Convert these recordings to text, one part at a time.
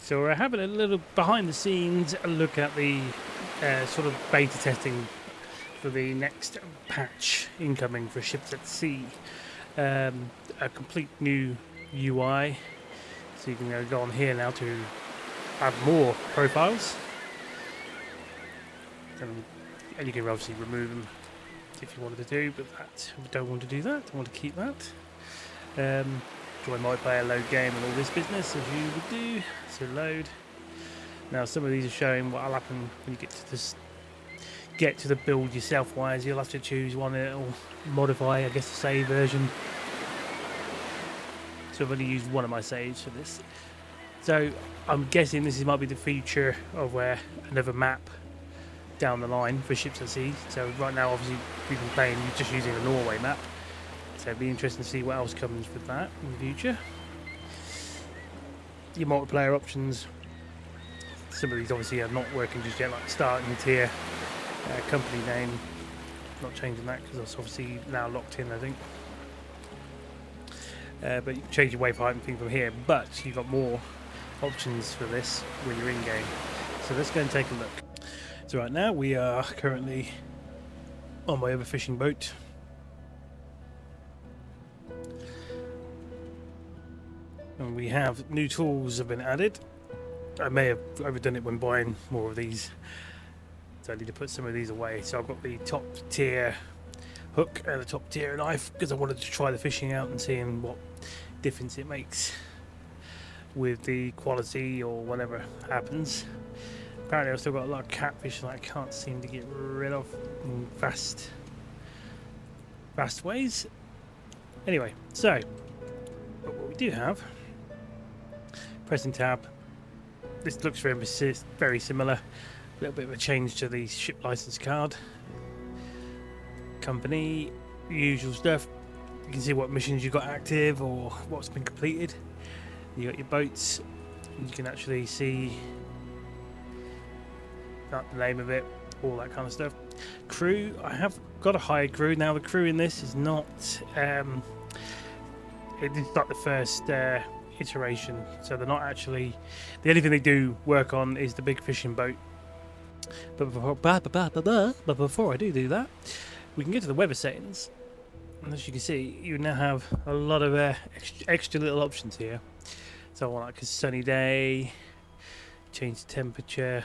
So we're having a little behind the scenes look at the sort of beta testing for the next patch incoming for ships at sea. A complete new UI, so you can go on here now to add more profiles, and you can obviously remove them if you wanted to do, but that we don't want to do that. I want to keep that. Join multiplayer, load game, and all this business as you would do. So load. Now some of these are showing what will happen when you get to this. Get to the build yourself wise, you'll have to choose one and it'll modify, I guess, the save version. So I've only used one of my saves for this. So I'm guessing this might be the feature of where another map down the line for ships at sea. So right now, obviously, we've been playing just using a Norway map. So it'd be interesting to see what else comes with that in the future. Your multiplayer options. Some of these obviously are not working just yet, like starting tier, company name. Not changing that because that's obviously now locked in, I think. But you can change your waypoint and thing from here. But you've got more options for this when you're in game. So let's go and take a look. So right now we are currently on my other fishing boat. And we have new tools have been added. I may have overdone it when buying more of these, so I need to put some of these away. So I've got the top tier hook and the top tier knife because I wanted to try the fishing out and seeing what difference it makes with the quality or whatever happens. Apparently I've still got a lot of catfish that I can't seem to get rid of in fast ways. Anyway, so but what we do have, pressing tab, this looks very similar. A little bit of a change to the ship license card. Company, usual stuff. You can see what missions you got active or what's been completed. You got your boats. You can actually see the name of it, all that kind of stuff. Crew, I have got a hired crew. Now the crew in this is not it is like the first iteration, so they're not actually, the only thing they do work on is the big fishing boat. But before I do that, we can get to the weather settings, and as you can see, you now have a lot of extra little options here. So I want like a sunny day, change the temperature,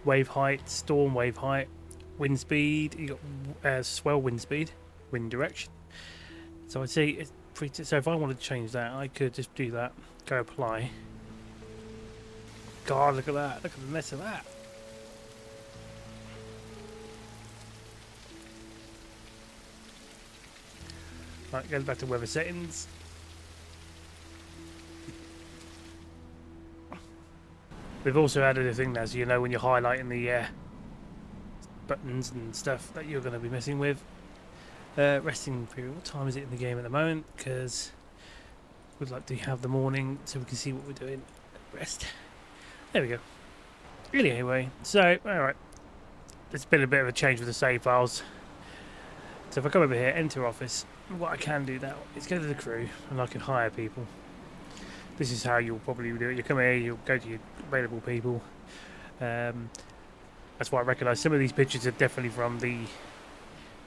wave height, storm wave height, wind speed. You got swell wind speed, wind direction. So I'd say it's pretty. So if I wanted to change that, I could just do that. Go apply. God, look at that! Look at the mess of that. Right, go back to weather settings. We've also added a thing now, so you know when you're highlighting the buttons and stuff that you're going to be messing with. Resting period. What time is it in the game at the moment? Because we'd like to have the morning so we can see what we're doing. Rest. There we go. Anyway, so alright. There's been a bit of a change with the save files. So if I come over here, enter office, what I can do now is go to the crew and I can hire people. This is how you'll probably do it. You come here, you'll go to your available people. That's why I recognise some of these pictures are definitely from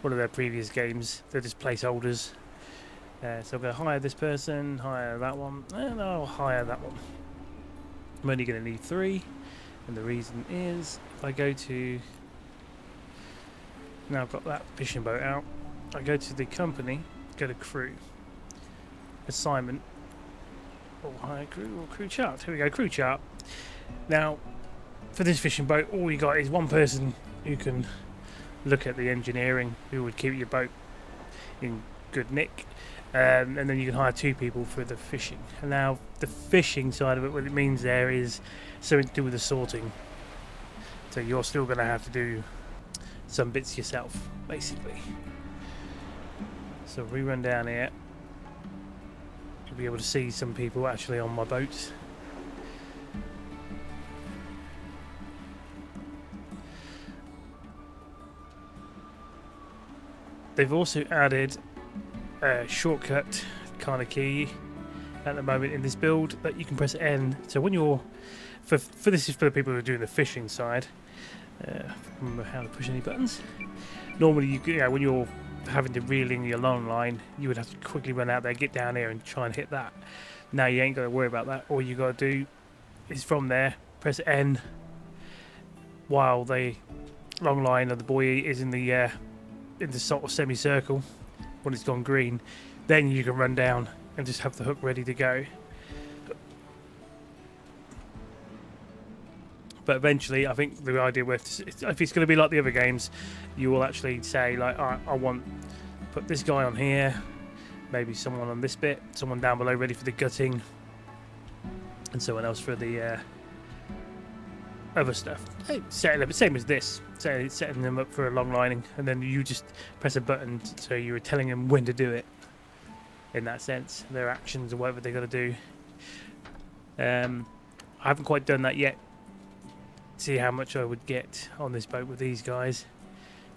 one of their previous games. They're just placeholders. So I'm going to hire this person, hire that one, and I'll hire that one. I'm only going to need 3, and the reason is if I go to, now I've got that fishing boat out, I go to the company, go to crew, assignment, or hire crew, or crew chart. Here we go, crew chart. Now for this fishing boat, all you got is one person who can look at the engineering, who would keep your boat in good nick, and then you can hire 2 people for the fishing. And now the fishing side of it, what it means there is something to do with the sorting, so you're still going to have to do some bits yourself basically. So if we run down here, you'll be able to see some people actually on my boat. They've also added a shortcut kind of key at the moment in this build that you can press N. So when you're for this is for the people who are doing the fishing side. I can't remember how to push any buttons. Normally, when you're having to reel in your long line, you would have to quickly run out there, get down here, and try and hit that. Now you ain't got to worry about that. All you got to do is from there press N while the long line of the buoy is in the sort of semicircle. When it's gone green, then you can run down and just have the hook ready to go. But eventually, I think the idea with if it's going to be like the other games, you will actually say like, all right, I want put this guy on here, maybe someone on this bit, someone down below ready for the gutting, and someone else for the other stuff. Same as this, setting them up for a long lining, and then you just press a button, so you were telling them when to do it. In that sense, their actions or whatever they got to do. I haven't quite done that yet. See how much I would get on this boat with these guys.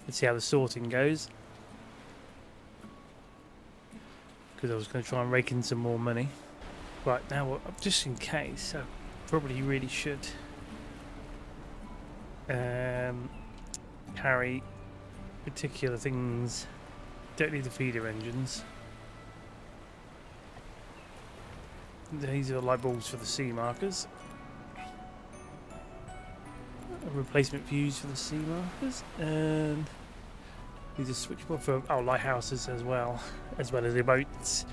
Let's see how the sorting goes. Because I was going to try and rake in some more money. Right, now, just in case, I probably really should carry particular things. Don't need the feeder engines. These are the light bulbs for the sea markers. A replacement fuse for the sea markers, and these are switchboard for lighthouses as well as the boats.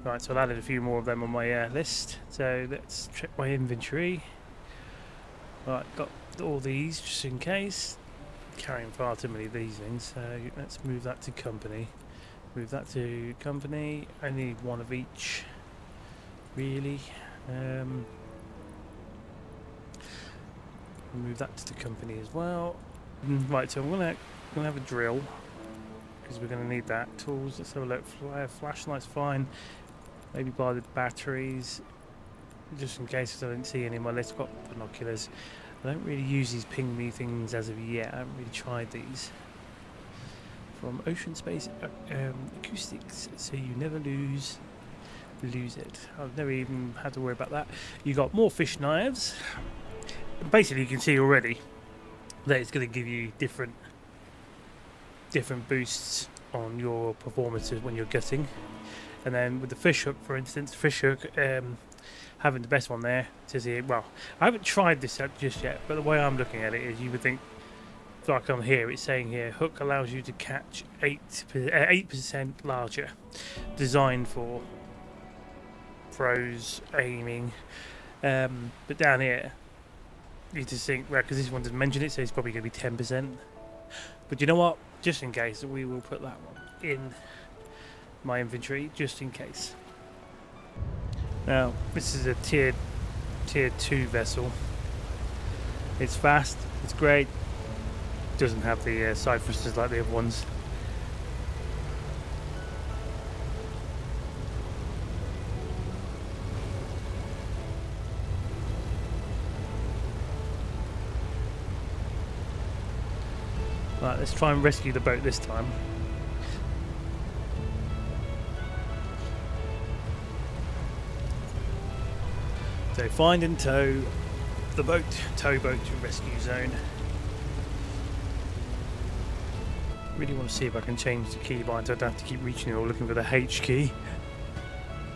Right, so I've added a few more of them on my list. So let's check my inventory. Right, got all these just in case. Carrying far too many of these things, so let's move that to company. Move that to company. I need one of each, really. Move that to the company as well. Right, so I'm gonna have a drill because we're gonna need that. Tools. Let's have a look. Flashlight's fine. Maybe buy the batteries just in case I don't see any on my list. Got binoculars. I don't really use these ping me things as of yet. I haven't really tried these. From Ocean Space Acoustics, so you never lose it. I've never even had to worry about that. You got more fish knives. Basically, you can see already that it's going to give you different boosts on your performances when you're gutting. And then with the fish hook, for instance, having the best one there to see. Well, I haven't tried this out just yet, but the way I'm looking at it is, you would think, like on here, it's saying here, hook allows you to catch 8% larger, designed for pros aiming. But down here, you just think, well, because this one doesn't mention it, so it's probably going to be 10%. But you know what? Just in case, we will put that one in my inventory, just in case. Now, this is a tier 2 vessel. It's fast, it's great. Doesn't have the side thrusters like the other ones. Right, let's try and rescue the boat this time. So find and tow the boat, tow boat to rescue zone. Really want to see if I can change the keybind so I don't have to keep reaching it or looking for the H key.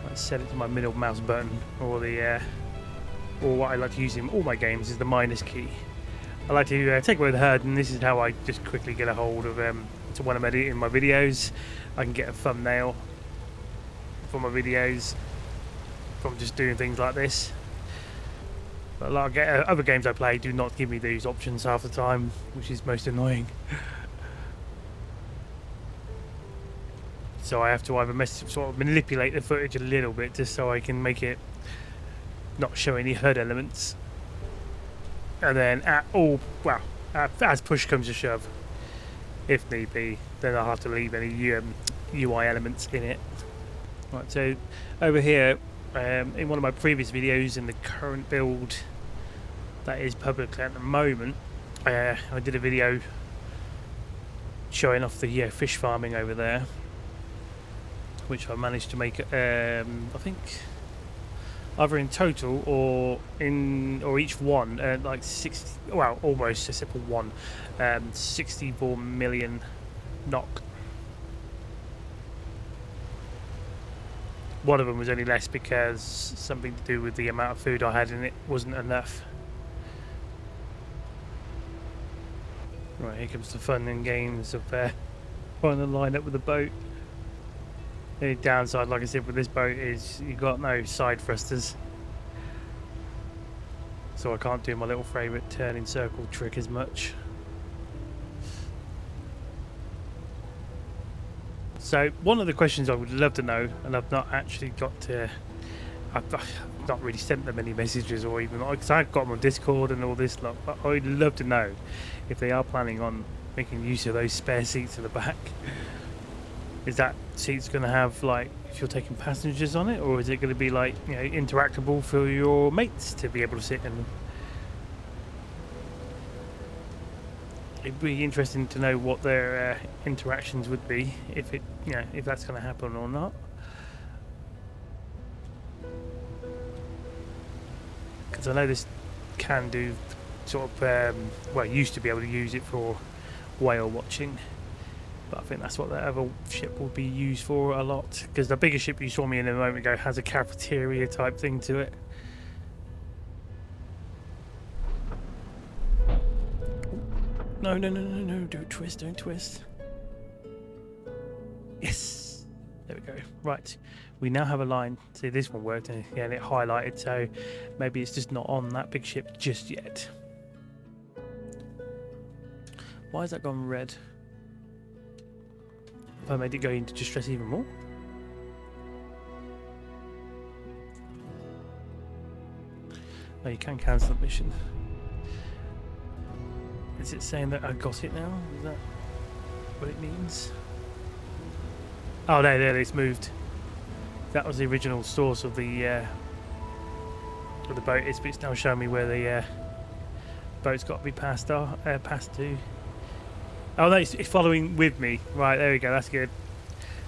I set it to my middle mouse button, or what I like to use in all my games is the minus key. I like to take away the HUD, and this is how I just quickly get a hold of so when I'm editing my videos, I can get a thumbnail for my videos from just doing things like this. But like other games I play do not give me these options half the time, which is most annoying. So I have to either sort of manipulate the footage a little bit just so I can make it not show any HUD elements. And then as push comes to shove, if need be, then I'll have to leave any UI elements in it. Right, so over here, in one of my previous videos in the current build that is public at the moment, I did a video showing off the fish farming over there, which I managed to make, I think either in total or each one, like 60, well, almost except for one, 64 million knock. One of them was only less because something to do with the amount of food I had in it wasn't enough. Right, here comes the fun and games of trying to line up with the boat. The downside, like I said, with this boat is you've got no side thrusters. So I can't do my little favourite turning circle trick as much. So one of the questions I would love to know, and I've not actually got to, I've not really sent them any messages or even, because I've got them on Discord and all this lot, but I'd love to know if they are planning on making use of those spare seats in the back. Is that seat's going to have, like, if you're taking passengers on it, or is it going to be like, you know, interactable for your mates to be able to sit in? It'd be interesting to know what their interactions would be, if it, you know, if that's going to happen or not. Because I know this can do sort of, well, used to be able to use it for whale watching, but I think that's what that other ship will be used for a lot. Because the bigger ship you saw me in a moment ago has a cafeteria type thing to it. No, no, no, no, no, don't twist, don't twist. Yes! There we go. Right, we now have a line. See, this one worked and it highlighted, so maybe it's just not on that big ship just yet. Why has that gone red? Have I made it go into distress even more? Oh, you can cancel the mission. Is it saying that I got it now? Is that what it means? Oh, there, it's moved. That was the original source of the boat. It's now showing me where the boat's got to be passed to. Oh no, it's following with me. Right, there we go. That's good.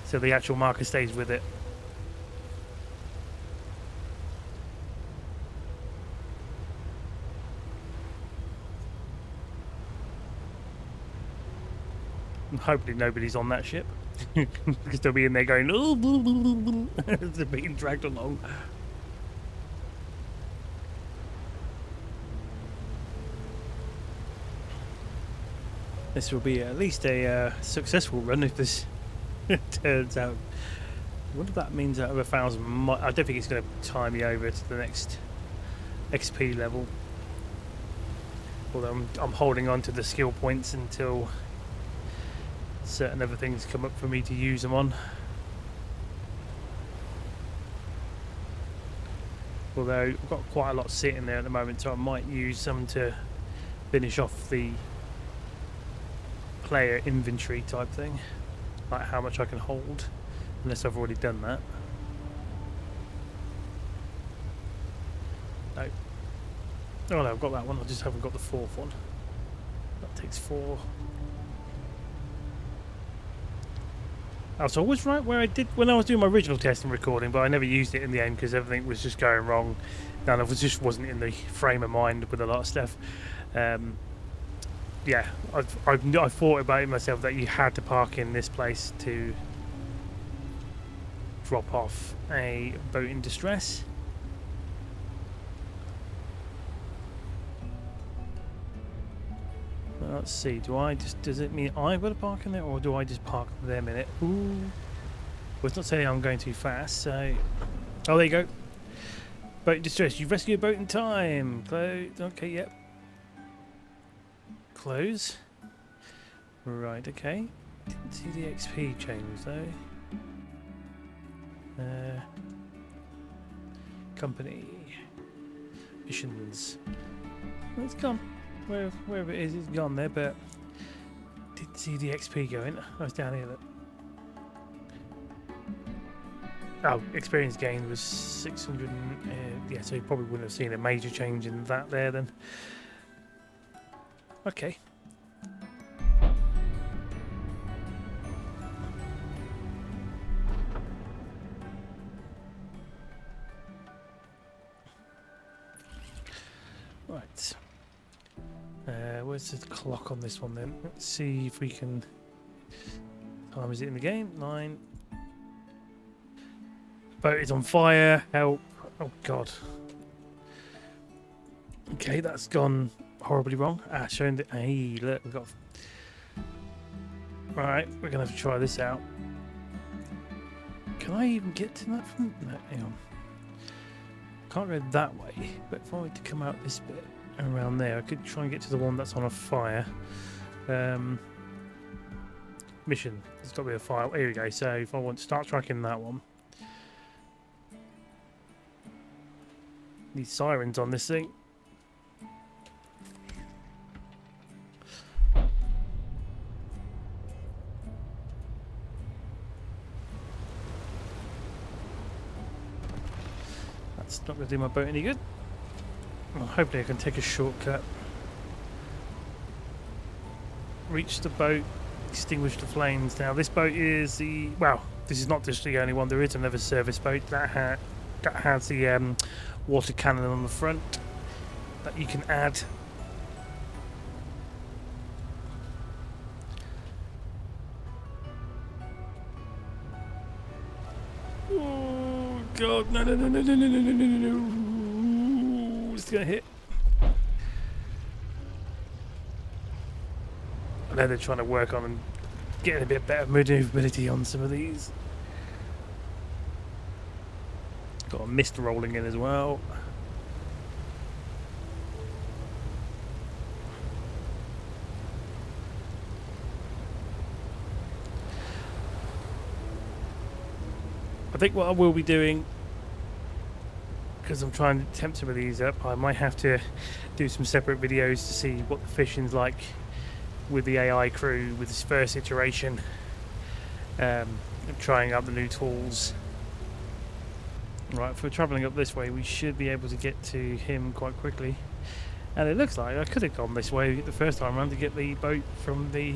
So the actual marker stays with it. Hopefully nobody's on that ship, because they'll be in there going, oh, blah, blah, blah, blah. They're being dragged along. This will be at least a successful run if this turns out. I wonder if that means out of 1,000. I don't think it's going to tie me over to the next XP level. Although I'm holding on to the skill points until certain other things come up for me to use them on. Although I've got quite a lot sitting there at the moment, so I might use some to finish off the player inventory type thing, like how much I can hold, unless I've already done that. No. Oh no, I've got that one, I just haven't got the fourth one. That takes 4. Oh, so I was right where I did when I was doing my original test and recording, but I never used it in the end because everything was just going wrong. And I just wasn't in the frame of mind with a lot of stuff. Yeah, I thought about it myself that you had to park in this place to drop off a boat in distress. Let's see, does it mean I've got to park in there, or do I just park them in it? Ooh. Well, it's not saying I'm going too fast, so... Oh, there you go. Boat in distress. You've rescued a boat in time. Close. Okay, yep. Close. Right, okay. Didn't see the XP change, though. Company. Missions. Well, it's gone. Wherever it is, it's gone there, but didn't see the XP going. I was down here. Look. Oh, experience gain was 600. Yeah, so you probably wouldn't have seen a major change in that there then. Okay. Right. Where's the clock on this one then? Let's see if we can... Time is it in the game? 9. Boat is on fire. Help. Oh god. Okay, that's gone horribly wrong. Showing that... Hey, look, we've got... Right, we're going to have to try this out. Can I even get to that from... No, hang on. Can't go that way, but if I were to come out this bit and around there, I could try and get to the one that's on a fire. Mission. There's got to be a fire. Here we go. So if I want to start tracking that one. These sirens on this thing. That's not going to do my boat any good. Well, hopefully I can take a shortcut. Reach the boat, extinguish the flames. Now this boat is the... Well, this is not just the only one. There is another service boat that has the water cannon on the front that you can add. Oh god, no, no, no, no, no, no, no, no, no, no, no. It's gonna hit. I know they're trying to work on and getting a bit better maneuverability on some of these. Got a mist rolling in as well. I think what I will be doing, because I'm trying to temp some of these up, I might have to do some separate videos to see what the fishing's like with the AI crew with this first iteration, and trying out the new tools. Right, if we're travelling up this way, we should be able to get to him quite quickly. And it looks like I could have gone this way the first time around to get the boat from the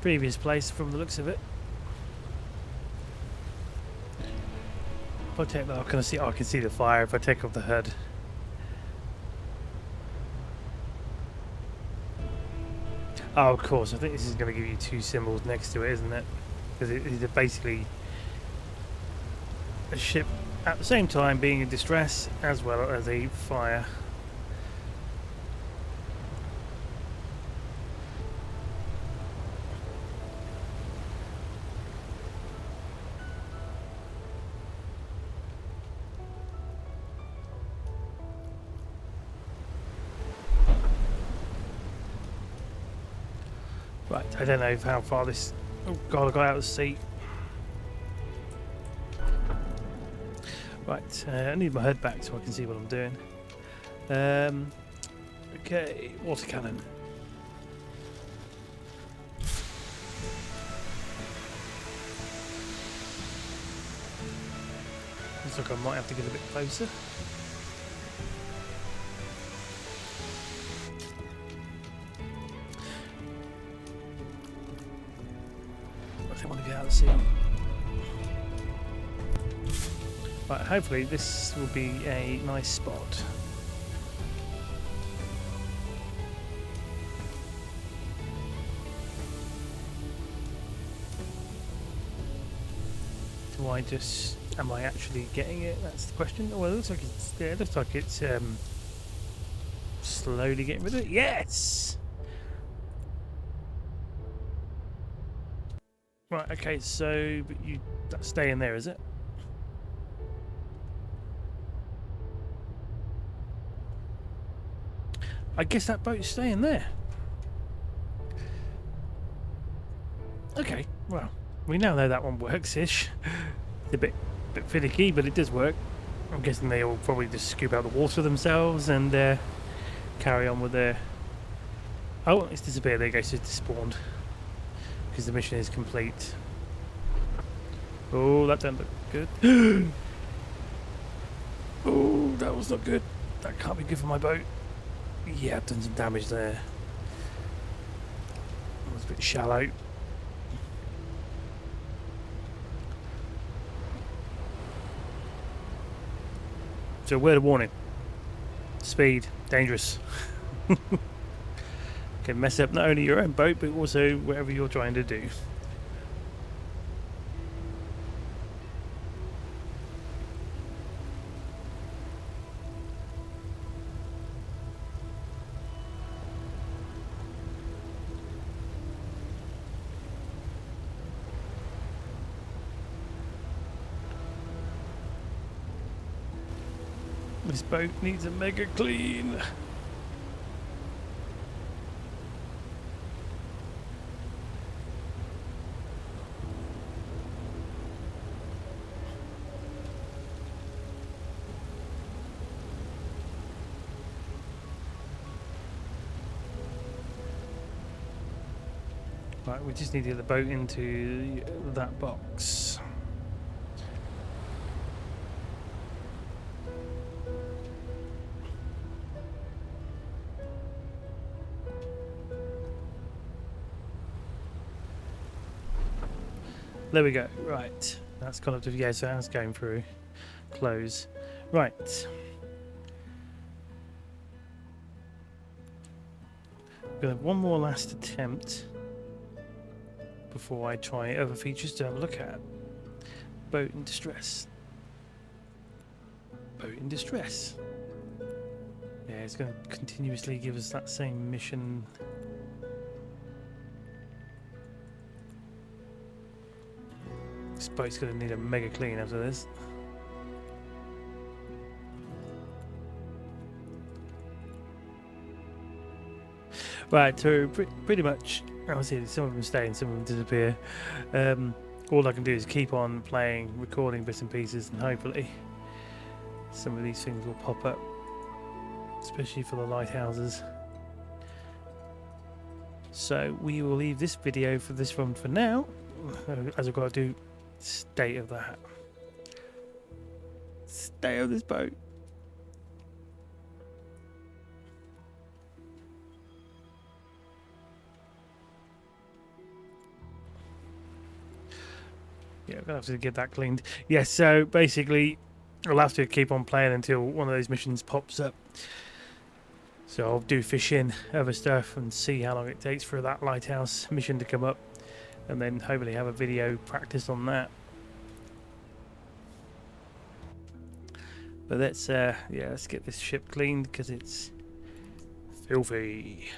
previous place, from the looks of it. If I take that, I can see the fire if I take off the hood. Oh, of course, I think this is going to give you two symbols next to it, isn't it? Because it is basically a ship at the same time being in distress as well as a fire. Right, I don't know how far this... Oh god, I got out of the seat. Right, I need my head back so I can see what I'm doing. Okay, water cannon. Looks like I might have to get a bit closer. I want to get out of the sea. Right, hopefully this will be a nice spot. Am I actually getting it? That's the question. Well, it looks like it's slowly getting rid of it. Yes! Right, okay, so but that's staying there, is it? I guess that boat's staying there. Okay, well, we now know that one works-ish. It's a bit finicky, but it does work. I'm guessing they all probably just scoop out the water themselves and carry on with their... Oh, it's disappeared. There you go, so it's despawned. Because the mission is complete. Oh, that don't look good. Oh, that was not good. That can't be good for my boat. Yeah, I've done some damage there. That was a bit shallow. So, word of warning. Speed, dangerous. Can mess up not only your own boat, but also whatever you're trying to do. This boat needs a mega clean. Right, we just need to get the boat into that box. There we go. Right, that's kind of, yeah, so that's going through. Close. Right. I'm gonna have one more last attempt before I try other features to have a look at. Boat in distress. Boat in distress. Yeah, it's going to continuously give us that same mission. This boat's going to need a mega clean after this. Right, so pretty much, obviously some of them stay and some of them disappear. All I can do is keep on playing, recording bits and pieces, and hopefully some of these things will pop up, especially for the lighthouses. So we will leave this video for this one for now, as I've got to do state of that. State of this boat. Yeah, I'm going to have to get that cleaned. Yes, so basically I'll have to keep on playing until one of those missions pops up. So I'll do fishing, other stuff, and see how long it takes for that lighthouse mission to come up, and then hopefully have a video practice on that. But let's let's get this ship cleaned because it's filthy.